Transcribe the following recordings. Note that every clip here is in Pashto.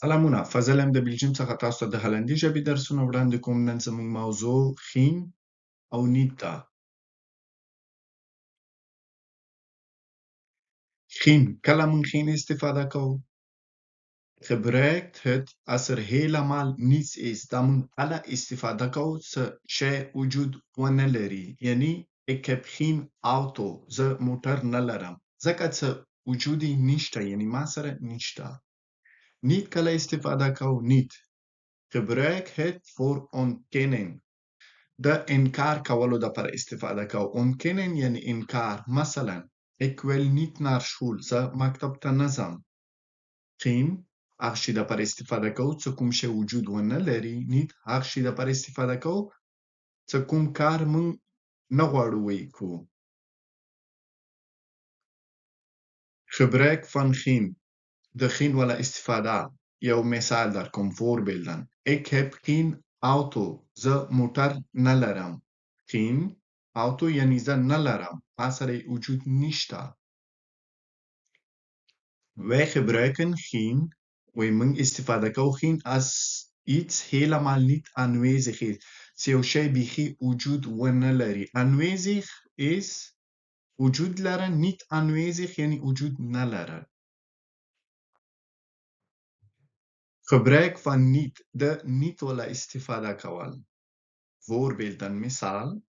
سلامونه، فضل یم د بلجیم څخه تاسو ته د هالندي ژبې درسونه وړاندې کوم. نن زموږ موضوع خین او نیت ده. خین، کله موږ خین استفاده کوو؟ Gebruikt het als er helemaal niets is. Dat moet alle استفاده کوو څه شی وجود ونه لري. یعنی ik heb geen auto. زه موټر نه لرم. ځکه څه وجودی نشته، یعنی ما سره نشته. نیت کله استفاده کوو؟ نیت. Gebruik het voor ontkennen. د انکار کولو دپاره استفاده کوو. ontkennen یعنی انکار. مثلا ik wil niet naar school. زه مکتب ته نه ځم. geen هغه شي دپاره استفاده کوو څه کوم شی وجود ونه لري. نیت هغه شي دپاره استفاده کوو څه کوم کار موږ نه غواړو وکړو. gebruik van geen. د geen ولا استفاده. یو مثال در کوم. voorbeelden. ik heb geen auto. زه موټر نه لرم. geen auto یعنی زه نه لرم. ما سره وجود نشته. Wij gebruiken geen, wij موږ استفاده کوو geen als iets helemaal niet aanwezig is. چې یو شی بیخي وجود ونه لري. aanwezig is وجود لرن. niet aanwezig یعنی وجود نه لرن. gebruik van niet. د niet ولا استفاده کول. voorbeelden مثال.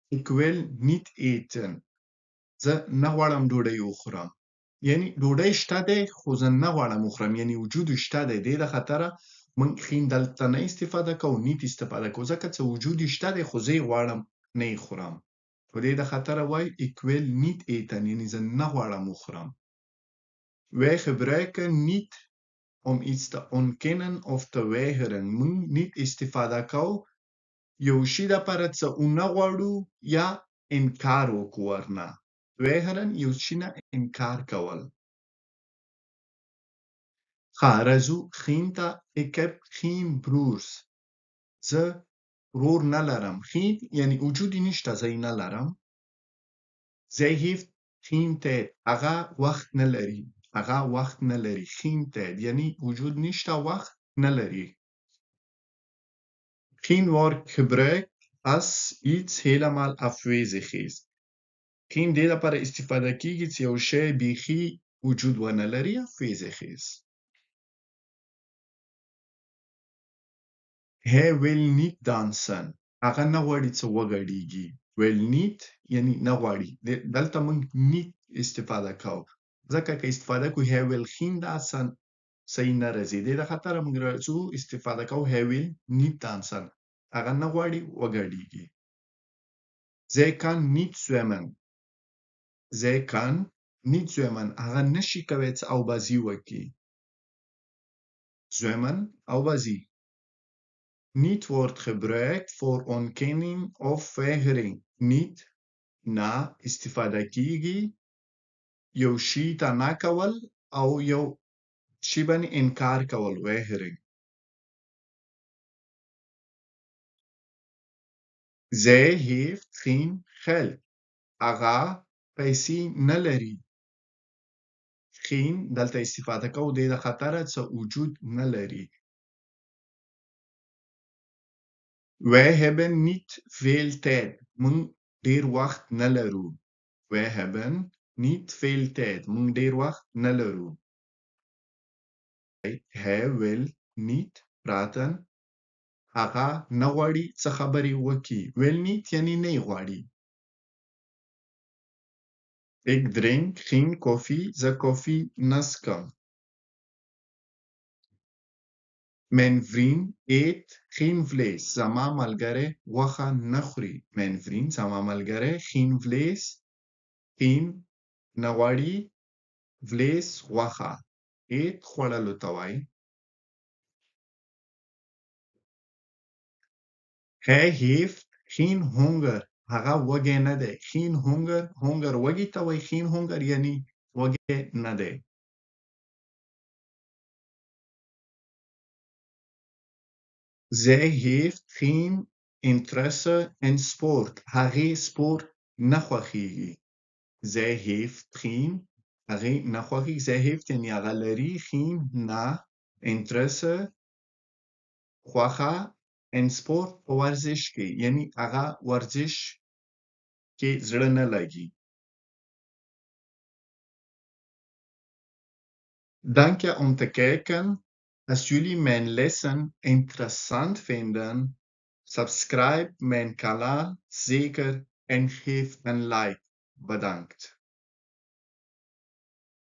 ik wil niet eten. زه نه غواړم ډوډۍ وخورم. یعنی ډوډۍ شته دی خو زه نه غواړم وخورم. یعنی وجود شته دی. دې د خاطره موږ خین دلته نه استفاده کوو، نیت استفاده کوو. ځکه څه وجود شته دی خو زه یې غواړم نه یې خورم. په دې د خاطره وایو ik wil niet eten. یعنی زه نه غواړم وخورم. Wij gebruiken niet om iets te ontkennen of te weigeren. موږ نیت استفاده کوو یو شي دپاره څه ونه غواړو یا انکار وکړو ورنه. weigeren یو شي نه انکار کول. ښه راځو geen ته. ik heb geen broers. زه ورور نه لرم. geen یعنی وجود یې نشته، زه یې نه لرم. zij heeft geen tijd. هغه وخت نه لري. هغه وخت نه لري. geen tijd یعنی وجود نشته، وخت نه لري. geen wordt gebruikt als iets helemaal afwezig is. geen دې لپاره استفاده کیږي چې یو شی بیخي وجود ونه لري. afwezig is. Hij wil niet dansen. هغه نه غواړي څه وګډېږي. will niet یعنی نه غواړي. دلته موږ niet استفاده کوو. ځکه که استفاده کوو hij will geen dansen صحیح نه راځي. دې د خاطره موږ راځو استفاده کوو hij will niet dansen. هغه نه غواړي وګډېږي. zij kan niet zwemmen. zij kan niet zwemmen. هغه نشي کولی څه اوبازي وکړي. zwemmen اوبازي. Niet wordt gebruikt voor ontkenning of weigering. Niet na استفاده کیږي یو شي ته نه کول او یو شي باندې انکار کول. weigering. zij heeft geen geld. هغه پیسې نه لري. geen دلته استفاده کوو دې د خاطره څه وجود نه لري. wij hebben niet veel tijd. موږ ډیر وخت نه لرو. wij hebben niet veel tijd. موږ ډیر وخت نه لرو. hij wil niet praten. هغه نه غواړي څه خبرې وکړي. will niet یعنی نه غواړي. ik drink geen koffie. زه کافي نه څښم. mijn vriend eet geen vlees. زما ملګری غوښه نه خوري. mijn vriend زما ملګری geen vlees. geen نه غواړي. vlees غوښه. eet خوړلو ته وایي. Hij heeft geen honger. هغه وږی نه دی. geen honger. honger وږي ته وایي. geen honger یعنی وږی نه دی. zij heeft geen interesse in sport. هغې سپورت نه خوښیږي. zij heeft geen هغې نه خوښیږي. zij heeft یعنی هغه لري. geen نه interesse خواخه ان سپورت په ورزش کې یعنی هغه ورزش کې زړه نه لګي. Danke om te kijken. Als jullie mijn lessen interessant vinden, subscribe mijn kanaal zeker en geef een like. Bedankt.